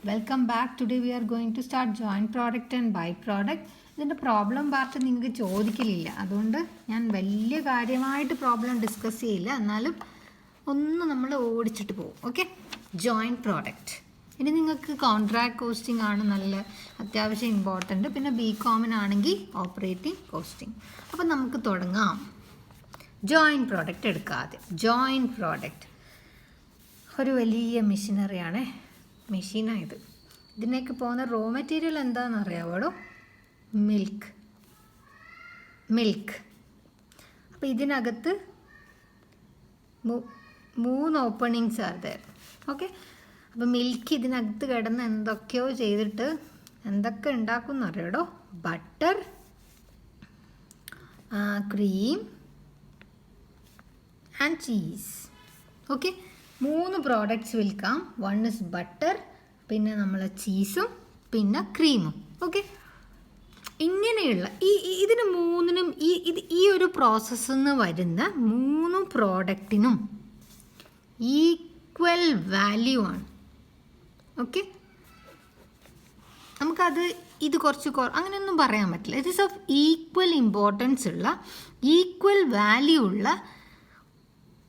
Welcome back. Today we are going to start joint product and byproduct. ഇതിൻ്റെ problem part നിങ്ങൾക്ക് ചോദിക്കലില്ല, അതുകൊണ്ട് ഞാൻ വലിയ കാര്യമായിട്ട് പ്രോബ്ലം ഡിസ്കസ് ചെയ്യില്ല. എന്നാലും ഒന്ന് നമ്മൾ ഓടിച്ചിട്ട് പോകും. Okay, joint product. ഇനി നിങ്ങൾക്ക് കോൺട്രാക്ട് കോസ്റ്റിംഗ് ആണ് നല്ല അത്യാവശ്യം ഇമ്പോർട്ടൻറ്റ്. പിന്നെ ബി കോമനാണെങ്കിൽ ഓപ്പറേറ്റിംഗ് കോസ്റ്റിംഗ്. അപ്പം നമുക്ക് തുടങ്ങാം. ജോയിൻറ്റ് പ്രോഡക്റ്റ് എടുക്കാതെ. ജോയിൻറ്റ് പ്രോഡക്റ്റ് ഒരു വലിയ മെഷീനറിയാണ്. മെഷീനായത്. ഇതിനേക്ക് പോകുന്ന റോ മെറ്റീരിയൽ എന്താണെന്ന് അറിയാവോ? മിൽക്ക്. അപ്പോൾ ഇതിനകത്ത് 3 ഓപ്പണിങ്സ് ആർ ദർ. ഓക്കെ, അപ്പോൾ മിൽക്ക് ഇതിനകത്ത് കിടന്ന് എന്തൊക്കെയോ ചെയ്തിട്ട് എന്തൊക്കെ ഉണ്ടാക്കും എന്നറിയാടോ? Butter, cream and cheese. Okay, 3 products വിൽക്കാം. 1 ഇസ് ബട്ടർ, പിന്നെ നമ്മളെ ചീസും, പിന്നെ ക്രീമും. ഓക്കെ, ഇങ്ങനെയുള്ള ഇതിന് മൂന്നിനും ഈ ഒരു പ്രോസസ്സിൽ നിന്ന് വരുന്ന 3 പ്രോഡക്റ്റിനും ഈക്വൽ വാല്യൂ ആണ്. ഓക്കെ, നമുക്കത് ഇത് കുറച്ച് അങ്ങനെയൊന്നും പറയാൻ പറ്റില്ല. It is of equal importance ഉള്ള, ഈക്വൽ വാല്യൂ ഉള്ള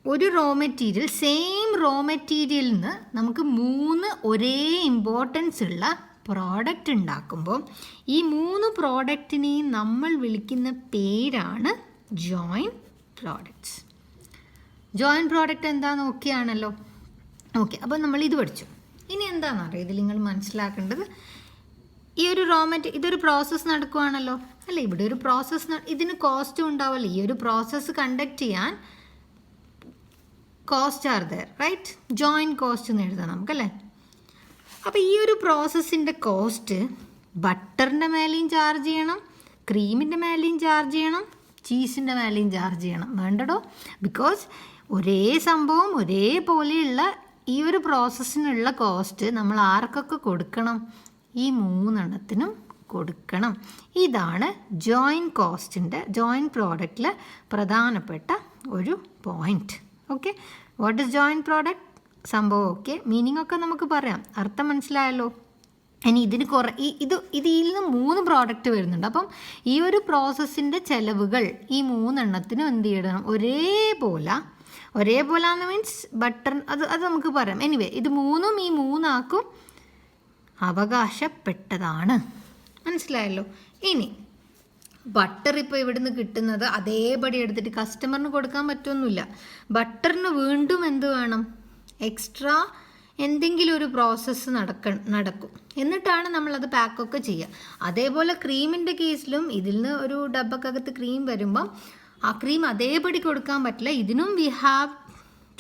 ഒരു റോ മെറ്റീരിയൽ, സെയിം റോ മെറ്റീരിയലിൽ നിന്ന് നമുക്ക് 3 ഒരേ ഇമ്പോർട്ടൻസ് ഉള്ള പ്രോഡക്റ്റ് ഉണ്ടാക്കുമ്പോൾ ഈ 3 പ്രോഡക്റ്റിനെയും നമ്മൾ വിളിക്കുന്ന പേരാണ് ജോയിൻറ്റ് പ്രോഡക്റ്റ്സ്. ജോയിൻറ്റ് പ്രോഡക്റ്റ് എന്താണെന്ന് ഓക്കെയാണല്ലോ? ഓക്കെ, അപ്പോൾ നമ്മൾ ഇത് പഠിച്ചു. ഇനി എന്താണെന്ന് അറിയാം ഇതിൽ നിങ്ങൾ മനസ്സിലാക്കേണ്ടത്? ഈ ഒരു ഇതൊരു പ്രോസസ്സ് നടക്കുകയാണല്ലോ അല്ലേ? ഇവിടെ ഒരു പ്രോസസ്സ്, ഇതിന് കോസ്റ്റും ഉണ്ടാവല്ലോ. ഈ ഒരു പ്രോസസ്സ് കണ്ടക്ട് ചെയ്യാൻ cost are there, right? Joint cost എന്ന് എഴുതാം നമുക്കല്ലേ. അപ്പോൾ ഈ ഒരു പ്രോസസ്സിൻ്റെ കോസ്റ്റ് ബട്ടറിൻ്റെ മേലെയും ചാർജ് ചെയ്യണം, ക്രീമിൻ്റെ മേലെയും ചാർജ് ചെയ്യണം, ചീസിൻ്റെ മേലെയും ചാർജ് ചെയ്യണം. വേണ്ടടോ? ബിക്കോസ് ഒരേ സംഭവം ഒരേപോലെയുള്ള ഈ ഒരു പ്രോസസ്സിനുള്ള കോസ്റ്റ് നമ്മൾ ആർക്കൊക്കെ കൊടുക്കണം? ഈ 3 എണ്ണത്തിനും കൊടുക്കണം. ഇതാണ് ജോയിൻറ്റ് കോസ്റ്റിൻ്റെ, ജോയിൻറ്റ് പ്രോഡക്റ്റിൽ പ്രധാനപ്പെട്ട ഒരു point. Okay, what is joint product? സംഭവം ഓക്കെ, മീനിങ് ഒക്കെ നമുക്ക് പറയാം. അർത്ഥം മനസ്സിലായല്ലോ? ഇനി ഇതിന് ഇതിൽ നിന്ന് 3 പ്രോഡക്റ്റ് വരുന്നുണ്ട്. അപ്പം ഈ ഒരു പ്രോസസ്സിൻ്റെ ചിലവുകൾ ഈ 3 എണ്ണത്തിനും എന്ത് ചെയ്യണം? ഒരേപോലാന്ന് മീൻസ് ബട്ടർ, അത് നമുക്ക് പറയാം. എനിവേ, ഇത് 3ഉം ഈ 3 ആക്കും അവകാശപ്പെട്ടതാണ്. മനസ്സിലായല്ലോ? ഇനി ബട്ടർ ഇപ്പോൾ ഇവിടുന്ന് കിട്ടുന്നത് അതേപടി എടുത്തിട്ട് കസ്റ്റമറിന് കൊടുക്കാൻ പറ്റുമൊന്നുമില്ല. ബട്ടറിന് വീണ്ടും എന്ത് വേണം? എക്സ്ട്രാ എന്തെങ്കിലും ഒരു പ്രോസസ്സ് നടക്കും, എന്നിട്ടാണ് നമ്മളത് പാക്കൊക്കെ ചെയ്യുക. അതേപോലെ ക്രീമിൻ്റെ കേസിലും ഇതിൽ നിന്ന് ഒരു ഡബ്ബക്കകത്ത് ക്രീം വരുമ്പം ആ ക്രീം അതേപടി കൊടുക്കാൻ പറ്റില്ല. ഇതിനും we have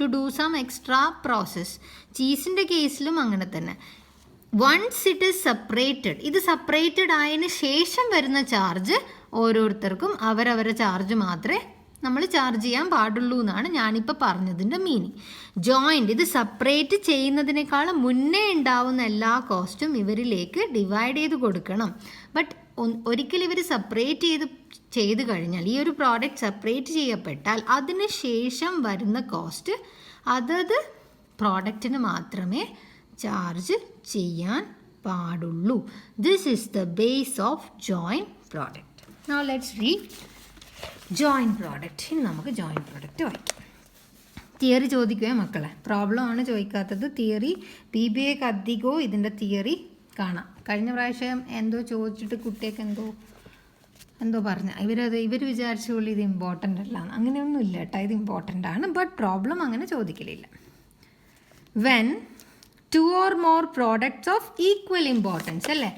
to do some extra process. ചീസിൻ്റെ കേസിലും അങ്ങനെ തന്നെ. വൺസ് ഇറ്റ് ഈസ് സെപ്പറേറ്റഡ്, ഇത് സെപ്പറേറ്റഡ് ആയതിന് ശേഷം വരുന്ന ചാർജ് ഓരോരുത്തർക്കും അവരവരെ ചാർജ് മാത്രമേ നമ്മൾ ചാർജ് ചെയ്യാൻ പാടുള്ളൂ എന്നാണ് ഞാനിപ്പോൾ പറഞ്ഞതിൻ്റെ മീനിങ്. ജോയിൻറ്റ് ഇത് സെപ്പറേറ്റ് ചെയ്യുന്നതിനേക്കാളും മുന്നേ ഉണ്ടാവുന്ന എല്ലാ കോസ്റ്റും ഇവരിലേക്ക് ഡിവൈഡ് ചെയ്ത് കൊടുക്കണം. ബട്ട് ഒരിക്കൽ ഇവർ സെപ്പറേറ്റ് ചെയ്ത് കഴിഞ്ഞാൽ, ഈ ഒരു പ്രോഡക്റ്റ് സെപ്പറേറ്റ് ചെയ്യപ്പെട്ടാൽ അതിന് ശേഷം വരുന്ന കോസ്റ്റ് അതത് പ്രോഡക്റ്റിന് മാത്രമേ ചാർജ് ചെയ്യാൻ പാടുള്ളൂ. This is the base of joint product. Now let's read joint product. ഇനി നമുക്ക് ജോയിൻറ്റ് പ്രോഡക്റ്റ് വായിക്കാം. തിയറി ചോദിക്കുകയോ മക്കളെ? പ്രോബ്ലം ആണ് ചോദിക്കാത്തത്. തിയറി PBAക്ക് അധികവും ഇതിൻ്റെ തിയറി കാണാം. കഴിഞ്ഞ പ്രാവശ്യം എന്തോ ചോദിച്ചിട്ട് കുട്ടിയൊക്കെ എന്തോ പറഞ്ഞ ഇവർ വിചാരിച്ചുള്ളൂ ഇത് ഇമ്പോർട്ടൻ്റ് അല്ല. അങ്ങനെയൊന്നും ഇല്ല കേട്ടോ, ഇത് ഇമ്പോർട്ടൻ്റ് ആണ്. ബട്ട് പ്രോബ്ലം അങ്ങനെ ചോദിക്കലില്ല. When 2 or more products of equal importance അല്ലേ?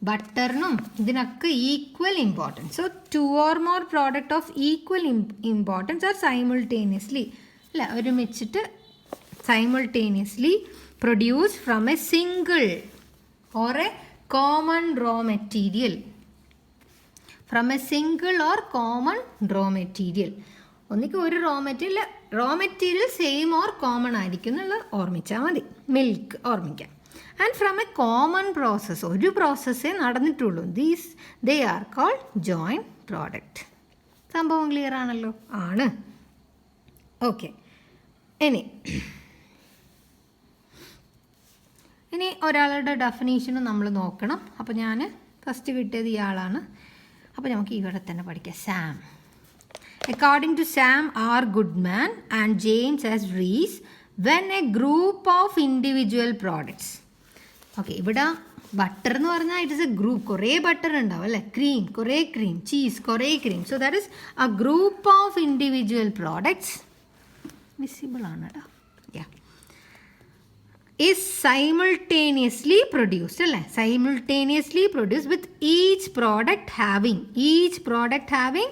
ബട്ടറിനും ഇതിനൊക്കെ equal importance. So 2 or more product of equal importance are simultaneously അല്ല ഒരുമിച്ചിട്ട് simultaneously produced from a single or a common raw material. From a single or common raw material. ഒന്നിക്ക് ഒരു raw material same or common ആയിരിക്കും എന്നുള്ളത് ഓർമ്മിച്ചാൽ മതി. Milk ഓർമ്മിക്കാം. And from a common process, ഒരു പ്രോസസ്സേ നടന്നിട്ടുള്ളൂ. They are called joint product. സംഭവം ക്ലിയർ ആണല്ലോ? ആണ്. ഓക്കെ, ഇനി ഇനി ഒരാളുടെ ഡെഫിനേഷനും നമ്മൾ നോക്കണം. അപ്പോൾ ഞാൻ ഫസ്റ്റ് കിട്ടിയത് ഇയാളാണ്. അപ്പോൾ നമുക്ക് ഇവിടെ തന്നെ പഠിക്കാം. Sam. According to Sam R Goodman and James arises when a group of individual products. Okay, ഇവിടെ ബട്ടർ എന്ന് പറഞ്ഞാൽ ഇറ്റ് ഇസ് എ ഗ്രൂപ്പ്. കുറേ ബട്ടർ ഉണ്ടാവും അല്ലേ? ക്രീം, കുറേ ക്രീം, ചീസ്, കുറേ cream. So that is a group of individual products. Visible ആണ് കേട്ടോ. is simultaneously produced അല്ലേ? simultaneously produced with each product having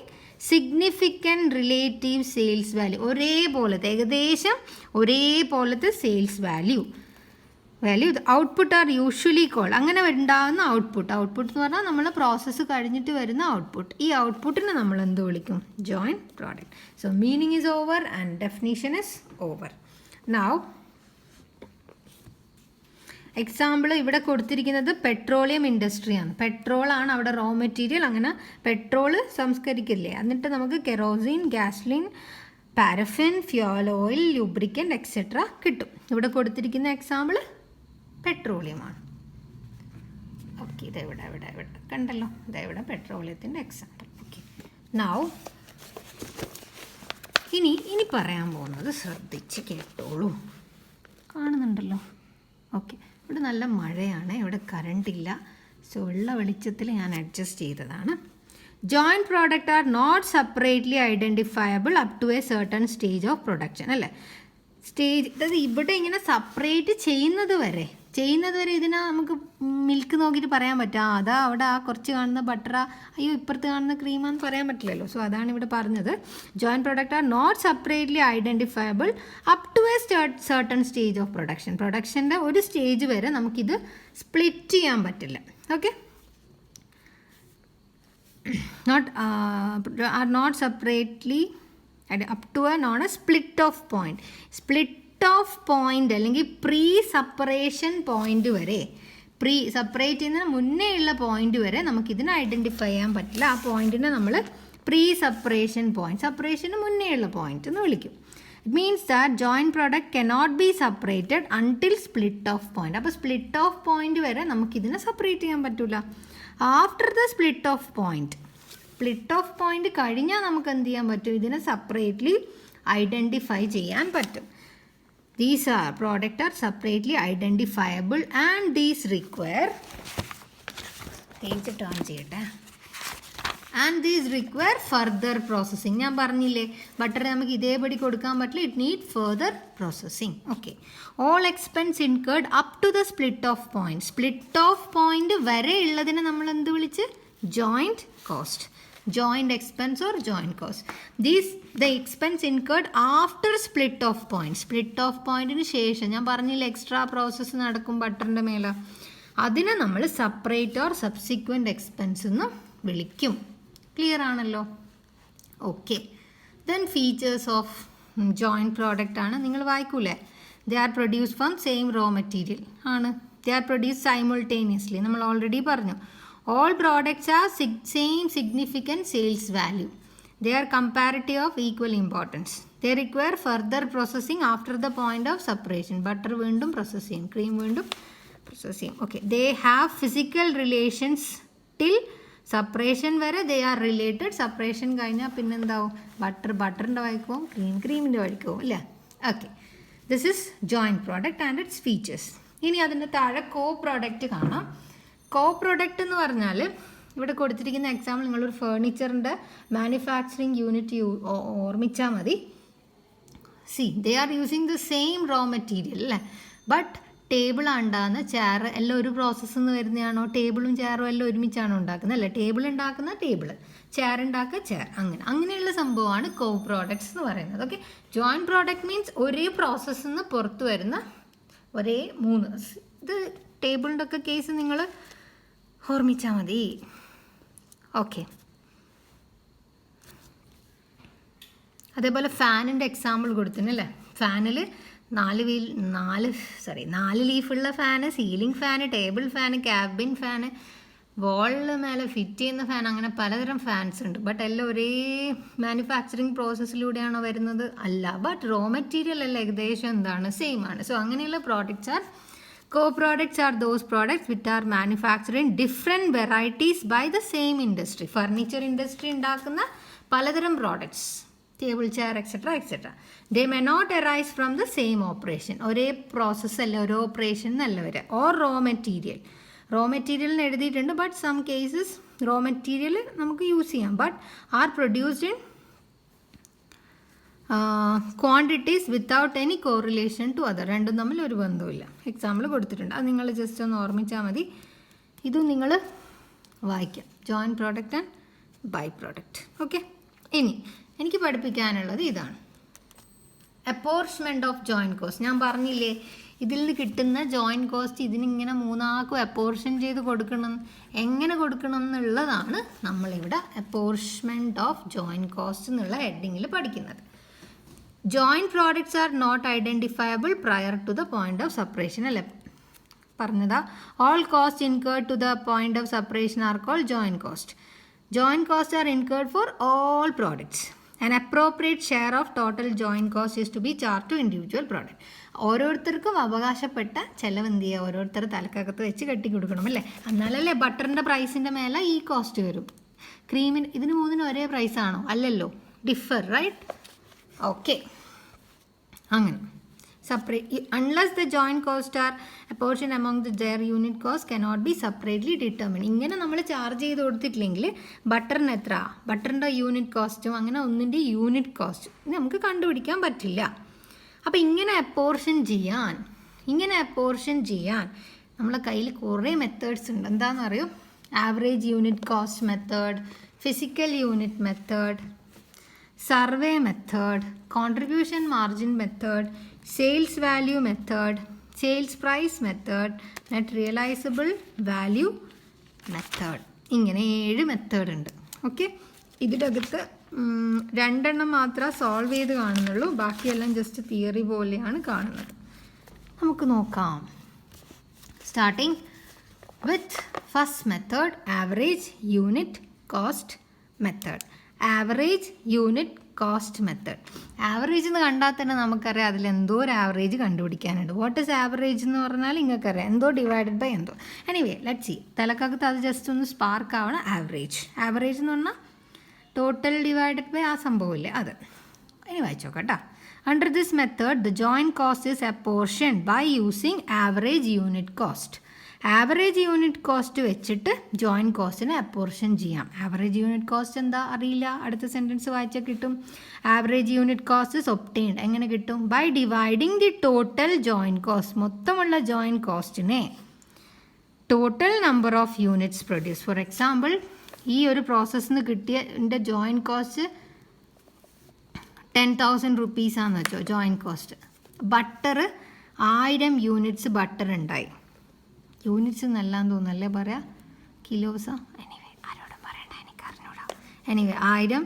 significant relative sales value. ഒരേപോലത്തെ, ഏകദേശം ഒരേപോലത്തെ sales value. Output are usually called. അങ്ങനെ ഉണ്ടാകുന്ന output എന്ന് പറഞ്ഞാൽ നമ്മൾ പ്രോസസ്സ് കഴിഞ്ഞിട്ട് വരുന്ന ഔട്ട്പുട്ട്. ഈ ഔട്ട്പുട്ടിനെ നമ്മൾ എന്ത് വിളിക്കും? Joint product. So meaning is over and definition is over. Now example ഇവിടെ കൊടുത്തിരിക്കുന്നത് പെട്രോളിയം ഇൻഡസ്ട്രിയാണ്. പെട്രോളാണ് അവിടെ റോ മെറ്റീരിയൽ. അങ്ങനെ പെട്രോൾ സംസ്കരിക്കില്ലേ, എന്നിട്ട് നമുക്ക് kerosene, gasoline, paraffin, fuel oil, lubricant etcetera കിട്ടും. ഇവിടെ കൊടുത്തിരിക്കുന്ന എക്സാമ്പിൾ പെട്രോളിയമാണ്. ഓക്കെ, ഇതെവിടെ കണ്ടല്ലോ, ഇതെവിടെ പെട്രോളിയത്തിൻ്റെ എക്സാമ്പിൾ. ഓക്കെ, നൗ ഇനി പറയാൻ പോകുന്നത് ശ്രദ്ധിച്ച് കേട്ടോളൂ. കാണുന്നുണ്ടല്ലോ? ഓക്കെ, ഇവിടെ നല്ല മഴയാണ്, ഇവിടെ കറണ്ട് ഇല്ല. സോ ഉള്ള വെളിച്ചത്തിൽ ഞാൻ അഡ്ജസ്റ്റ് ചെയ്തതാണ്. Joint product are not separately identifiable up to a certain stage of production അല്ലേ? അതായത് ഇവിടെ ഇങ്ങനെ സെപ്പറേറ്റ് ചെയ്യുന്നത് വരെ ഇതിനെ നമുക്ക് മിൽക്ക് നോക്കിയിട്ട് പറയാൻ പറ്റും. അതാ അവിടെ ആ കുറച്ച് കാണുന്ന ബട്ടറാ, അയ്യോ ഇപ്പുറത്ത് കാണുന്ന ക്രീമാന്ന് പറയാൻ പറ്റില്ലല്ലോ. സോ അതാണ് ഇവിടെ പറഞ്ഞത്. Joint product are not separately identifiable up to a certain stage of production. പ്രൊഡക്ഷൻ്റെ ഒരു സ്റ്റേജ് വരെ നമുക്കിത് സ്പ്ലിറ്റ് ചെയ്യാൻ പറ്റില്ല. Okay, not separately up to a non a split off point അല്ലെങ്കിൽ പ്രീ സെപ്പറേഷൻ പോയിന്റ് വരെ, സെപ്പറേറ്റ് ചെയ്യുന്നതിന് മുന്നേ ഉള്ള പോയിന്റ് വരെ നമുക്കിതിനെ ഐഡൻറ്റിഫൈ ചെയ്യാൻ പറ്റില്ല. ആ പോയിന്റിനെ നമ്മൾ പ്രീ സെപ്പറേഷൻ പോയിന്റ്, സെപ്പറേഷന് മുന്നേ ഉള്ള പോയിന്റ് എന്ന് വിളിക്കും. It means that joint product cannot be separated until split off point. അപ്പോൾ സ്പ്ലിറ്റ് ഓഫ് പോയിന്റ് വരെ നമുക്കിതിനെ സെപ്പറേറ്റ് ചെയ്യാൻ പറ്റില്ല. After the split off point കഴിഞ്ഞാൽ നമുക്ക് എന്ത് ചെയ്യാൻ പറ്റും? ഇതിനെ സെപ്പറേറ്റ്ലി ഐഡൻറ്റിഫൈ ചെയ്യാൻ പറ്റും. These products are separately identifiable and these require further processing. ഞാൻ പറഞ്ഞില്ലേ ബട്ടർ നമുക്ക് ഇതേപടി കൊടുക്കാൻ പറ്റില്ല. It need further processing. Okay, all expense incurred up to the split off point വരെ ഉള്ളതിനെ നമ്മൾ എന്ത് വിളിച്ച്? Joint cost. joint expense or joint cost. The expense incurred after split off പോയിന്റിന് ശേഷം ഞാൻ പറഞ്ഞില്ല എക്സ്ട്രാ പ്രോസസ്സ് നടക്കും ബട്ടറിൻ്റെ മേലെ, അതിനെ നമ്മൾ സെപ്പറേറ്റ് ഓർ സബ്സിക്വൻറ്റ് എക്സ്പെൻസ് എന്ന് വിളിക്കും. ക്ലിയർ ആണല്ലോ? Okay, then features of joint product ആണ്. നിങ്ങൾ വായിക്കൂലേ? They are produced from same raw material ആണ്. They are produced simultaneously. നമ്മൾ ഓൾറെഡി പറഞ്ഞു. All products are same significant sales value. They are comparative of equal importance. They require further processing after the point of separation. Butter വീണ്ടും process ചെയ്യും, cream വീണ്ടും process ചെയ്യും. Okay, they have physical relations till separation വരെ they are related. separation കഴിഞ്ഞാൽ പിന്നെ എന്താവും? ബട്ടറിൻ്റെ വഴിക്കവും ക്രീമിൻ്റെ വഴിക്കവും അല്ലേ? Okay, this is joint product and it's features. ഇനി അതിൻ്റെ താഴെ കോ പ്രോഡക്റ്റ് കാണാം. കോ പ്രൊഡക്റ്റ് എന്ന് പറഞ്ഞാൽ ഇവിടെ കൊടുത്തിരിക്കുന്ന എക്സാമ്പിൾ നിങ്ങളൊരു ഫേർണിച്ചറിൻ്റെ മാനുഫാക്ചറിങ് യൂണിറ്റ് ഓർമ്മിച്ചാൽ മതി. They are using the same raw material അല്ലേ? ബട്ട് ടേബിൾ ഉണ്ടാകുന്ന ചെയർ എല്ലാം ഒരു പ്രോസസ്സിൽ നിന്ന് വരുന്നതാണോ? ടേബിളും ചെയറും എല്ലാം ഒരുമിച്ചാണോ ഉണ്ടാക്കുന്നത് അല്ലേ? ടേബിൾ ഉണ്ടാക്കുന്ന ടേബിൾ, ചെയർ ഉണ്ടാക്കുക ചെയർ, അങ്ങനെയുള്ള സംഭവമാണ് കോ പ്രോഡക്ട്സ് എന്ന് പറയുന്നത്. ഓക്കെ, ജോയിൻറ്റ് പ്രോഡക്റ്റ് മീൻസ് ഒരേ പ്രോസസ്സിൽ നിന്ന് പുറത്ത് വരുന്ന ഒരേ മൂന്ന്. ഇത് ടേബിളിൻ്റെ ഒക്കെ കേസ് നിങ്ങൾ ഓർമ്മിച്ചാൽ മതി. ഓക്കെ, അതേപോലെ ഫാനിൻ്റെ എക്സാമ്പിൾ കൊടുത്തിനല്ലേ? ഫാനിൽ 4 ലീഫുള്ള fan, ceiling fan, table fan, cabin fan, വാളിന് മേലെ ഫിറ്റ് ചെയ്യുന്ന ഫാൻ, അങ്ങനെ പലതരം ഫാൻസ് ഉണ്ട്. ബട്ട് എല്ലാം ഒരേ മാനുഫാക്ചറിങ് പ്രോസസ്സിലൂടെയാണോ വരുന്നത്? അല്ല. ബട്ട് റോ മെറ്റീരിയൽ എല്ലാം ഏകദേശം എന്താണ്? സെയിം ആണ്. സോ അങ്ങനെയുള്ള products are Co-products are those products which are manufactured in different varieties by the same industry. Furniture industry ഉണ്ടാക്കുന്ന പലതരം products, table chair etcetera. They may not arise from the same operation. ഒരേ process അല്ല, ഓരോ operation എന്നല്ല വരിക. Or raw material. Raw മെറ്റീരിയലിന് എഴുതിയിട്ടുണ്ട്, but some cases raw material നമുക്ക് യൂസ് ചെയ്യാം, but are produced in quantities without any correlation to other. രണ്ടും തമ്മിൽ ഒരു ബന്ധവുമില്ല. എക്സാമ്പിൾ കൊടുത്തിട്ടുണ്ട്, അത് നിങ്ങൾ ജസ്റ്റ് ഒന്ന് ഓർമ്മിച്ചാൽ മതി. ഇതും നിങ്ങൾ വായിക്കാം. Joint product and by product. Okay, ഇനി എനിക്ക് പഠിപ്പിക്കാനുള്ളത് ഇതാണ്, അപ്പോർച്ച്മെൻറ്റ് ഓഫ് ജോയിൻറ്റ് കോസ്റ്റ്. ഞാൻ പറഞ്ഞില്ലേ, ഇതിൽ നിന്ന് കിട്ടുന്ന ജോയിൻറ്റ് കോസ്റ്റ് ഇതിനിങ്ങനെ മൂന്നാക്കും അപ്പോർഷൻ ചെയ്ത് കൊടുക്കണം. എങ്ങനെ കൊടുക്കണം എന്നുള്ളതാണ് നമ്മളിവിടെ അപ്പോർച്ച്മെൻറ്റ് ഓഫ് ജോയിൻറ്റ് കോസ്റ്റ് എന്നുള്ള ഹെഡിങ്ങിൽ പഠിക്കുന്നത്. Joint products are not identifiable prior to the point of separation. അല്ലേ പറഞ്ഞതാ, all cost incurred to the point of separation are called joint cost. Joint cost are incurred for all products. An appropriate share of total joint cost is to be charged to individual product. ഓരോരുത്തർക്കും അവകാശപ്പെട്ട ചിലവ് എന്ത് ചെയ്യുക, ഓരോരുത്തർ തലക്കകത്ത് വെച്ച് കെട്ടി കൊടുക്കണം അല്ലേ. എന്നാലല്ലേ ബട്ടറിൻ്റെ പ്രൈസിൻ്റെ മേലെ ഈ കോസ്റ്റ് വരും. ക്രീമിന് ഇതിന് മൂന്നിനും ഒരേ പ്രൈസാണോ? അല്ലല്ലോ, ഡിഫർ, റൈറ്റ്? ഓക്കെ, അങ്ങനെ separate unless the joint cost are apportioned among their unit cost cannot be separately determined. ഇങ്ങനെ നമ്മൾ ചാർജ് ചെയ്ത് കൊടുത്തിട്ടില്ലെങ്കിൽ ബട്ടറിന് എത്ര, ബട്ടറിൻ്റെ യൂണിറ്റ് കോസ്റ്റും അങ്ങനെ ഒന്നിൻ്റെ യൂണിറ്റ് കോസ്റ്റും നമുക്ക് കണ്ടുപിടിക്കാൻ പറ്റില്ല. അപ്പോൾ ഇങ്ങനെ അപ്പോർഷൻ ചെയ്യാൻ നമ്മളെ കയ്യിൽ കുറേ മെത്തേഡ്സ് ഉണ്ട്. എന്താണെന്ന് അറിയോ? Average unit cost method, physical unit method, survey method, contribution margin method, sales value method, sales price method, net realisable value method. ഇങ്ങനെ 7 മെത്തേഡ് ഉണ്ട്. ഓക്കെ, ഇതിൻ്റെ അകത്ത് 2 എണ്ണം മാത്രമേ സോൾവ് ചെയ്ത് കാണുന്നുള്ളൂ, ബാക്കിയെല്ലാം ജസ്റ്റ് തിയറി പോലെയാണ് കാണുന്നത്. നമുക്ക് നോക്കാം. Starting with first method, average unit cost method. Average unit cost method. Average എന്ന് കണ്ടാൽ തന്നെ നമുക്കറിയാം അതിലെന്തോ ഒരു ആവറേജ് കണ്ടുപിടിക്കാനുണ്ട്. വാട്ട് ഈസ് ആവറേജ് എന്ന് പറഞ്ഞാൽ നിങ്ങൾക്കറിയാം, എന്തോ ഡിവൈഡഡ് ബൈ എന്തോ. എനിവേ ലെറ്റ്സ് സീ, തലക്കകത്ത് അത് ജസ്റ്റ് ഒന്ന് സ്പാർക്ക് ആവണം. ആവറേജ് എന്ന് പറഞ്ഞാൽ ടോട്ടൽ ഡിവൈഡഡ് ബൈ ആ സംഭവമില്ലേ അത്. ഇനി വായിച്ചോക്കാം കേട്ടോ. Under this method the joint cost is apportioned by using average unit cost. Average unit cost വെച്ചിട്ട് ജോയിൻറ്റ് കോസ്റ്റിനെ അപ്പോർഷൻ ചെയ്യാം. ആവറേജ് യൂണിറ്റ് കോസ്റ്റ് എന്താ അറിയില്ല, അടുത്ത സെൻറ്റൻസ് വായിച്ചാൽ കിട്ടും. Average unit cost is obtained. എങ്ങനെ കിട്ടും? By dividing the total joint cost. മൊത്തമുള്ള ജോയിൻറ്റ് കോസ്റ്റിനെ total number of units produce. For example, ഈ ഒരു പ്രോസസ്സിന് കിട്ടിയ എൻ്റെ ജോയിൻറ്റ് കോസ്റ്റ് 10,000 റുപ്പീസാന്ന് വെച്ചോ joint cost. Butter 1000 units butter ഉണ്ടായി. യൂണിറ്റ്സ് നല്ലാന്ന് തോന്നുന്നല്ലേ പറയാം, കിലോസാ. എനിവേ ആരോടും പറയണ്ട, എനിക്ക് അറിഞ്ഞൂടാ. എനിവേ 1000,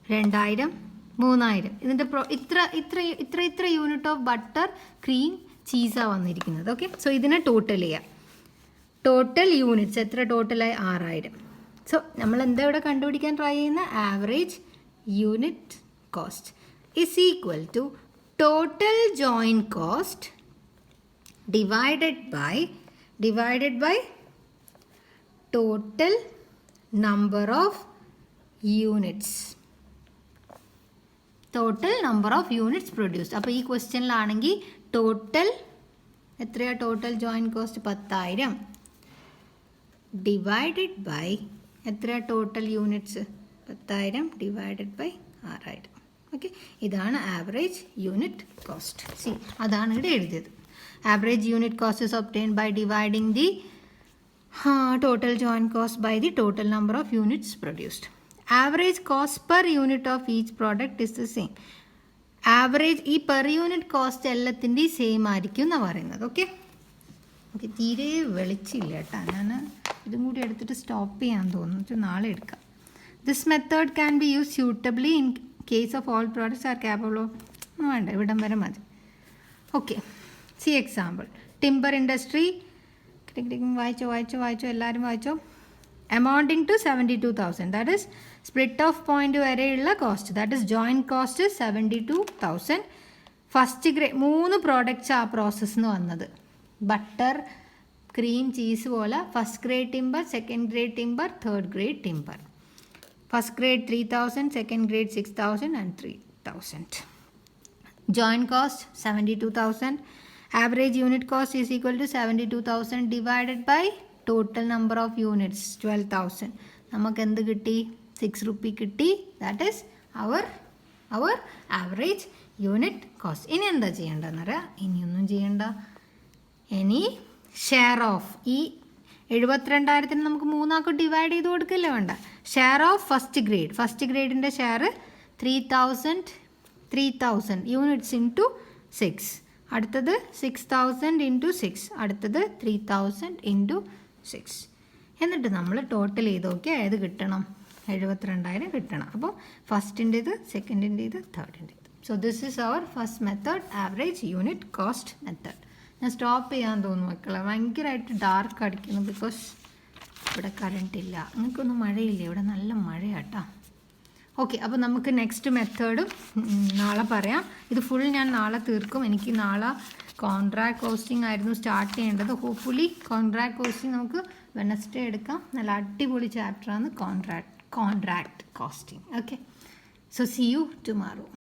2000, 3000 ഇതിൻ്റെ ഇത്ര യൂണിറ്റ് ഓഫ് ബട്ടർ, ക്രീം, ചീസാണ് വന്നിരിക്കുന്നത്. ഓക്കെ, സോ ഇതിനെ ടോട്ടൽ ചെയ്യാം. ടോട്ടൽ യൂണിറ്റ്സ് എത്ര ടോട്ടലായി? 6000. സോ നമ്മൾ എന്താ ഇവിടെ കണ്ടുപിടിക്കാൻ ട്രൈ ചെയ്യുന്ന? Average unit cost is equal to total joint cost divided by total number of units. Total number of units produced. അപ്പോൾ ഈ ക്വസ്റ്റ്യനിലാണെങ്കിൽ ടോട്ടൽ എത്രയാണ്? Total joint cost 10,000 divided by എത്രയാണ്? Total units 10,000 divided by 6000. Okay, ഇതാണ് average unit cost. See, അതാണ് ഇവിടെ എഴുതിയത്. Average unit cost is obtained by dividing the total joint cost by the total number of units produced. Average cost per unit of each product is the same. Average ഈ per unit cost എല്ലാത്തിൻ്റെ same ആയിരിക്കും എന്നാണ് പറയുന്നത്. Okay, തീരെ വെളിച്ചില്ല കേട്ടോ. ഞാൻ ഇതും കൂടി എടുത്തിട്ട് സ്റ്റോപ്പ് ചെയ്യാൻ തോന്നുന്നു, നാളെ എടുക്കാം. This method can be use suitably in case of all products are capable of. വേണ്ട, ഇവിടം വരെ മതി. Okay, see example. Timber industry, വായിച്ചോ എല്ലാവരും വായിച്ചോ. Amounting to 72,000. That is split off point വരെയുള്ള cost. That is joint cost 72,000. First grade 3 products ആ പ്രോസസ്സിന് വന്നത്. ബട്ടർ, ക്രീം, ചീസ് പോലെ first grade timber, second grade timber, third grade timber. First grade 3000, second grade 6000 and 3000. Joint cost 72,000. Average unit cost is equal to 72,000 divided by total number of units 12,000. നമുക്ക് എന്ത് കിട്ടി? 6 rupee കിട്ടി. That is our average unit cost. ഇനി എന്താ ചെയ്യേണ്ടതെന്നറിയാം? ഇനിയൊന്നും ചെയ്യണ്ട. ഇനി share of ഈ 72,000 നമുക്ക് 3 ആക്കി ഡിവൈഡ് ചെയ്ത് കൊടുക്കില്ല വേണ്ട. ഷെയർ ഓഫ് ഫസ്റ്റ് ഗ്രേഡിൻ്റെ ഷെയർ 3,000 യൂണിറ്റ്സ് ഇൻറ്റു 6. അടുത്തത് 6,000 ഇൻറ്റു 6. അടുത്തത് 3,000 ഇൻറ്റു 6. എന്നിട്ട് നമ്മൾ ടോട്ടൽ ചെയ്ത് നോക്കിയാൽ ഏത് കിട്ടണം? 72,000 കിട്ടണം. അപ്പോൾ ഫസ്റ്റിൻ്റേത്, സെക്കൻഡിൻ്റേത്, തേർഡിൻ്റേത്. So this is our first method, average unit cost method. ഞാൻ സ്റ്റോപ്പ് ചെയ്യാൻ തോന്നുന്നു മക്കളെ, ഭയങ്കരമായിട്ട് ഡാർക്ക് അടിക്കുന്നു. ബിക്കോസ് ഇവിടെ കറണ്ട് ഇല്ല. നിങ്ങൾക്കൊന്നും മഴയില്ല, ഇവിടെ നല്ല മഴയാട്ടോ. ഓക്കെ, അപ്പോൾ നമുക്ക് നെക്സ്റ്റ് മെത്തേഡും നാളെ പറയാം. ഇത് ഫുൾ ഞാൻ നാളെ തീർക്കും. എനിക്ക് നാളെ കോൺട്രാക്ട് കോസ്റ്റിംഗ് ആയിരുന്നു സ്റ്റാർട്ട് ചെയ്യേണ്ടത്. ഹോപ്പ്ഫുള്ളി കോൺട്രാക്ട് കോസ്റ്റിംഗ് നമുക്ക് വെനസ്ഡേ എടുക്കാം. നല്ല അടിപൊളി ചാപ്റ്ററാണ് contract costing. Okay, so see you tomorrow.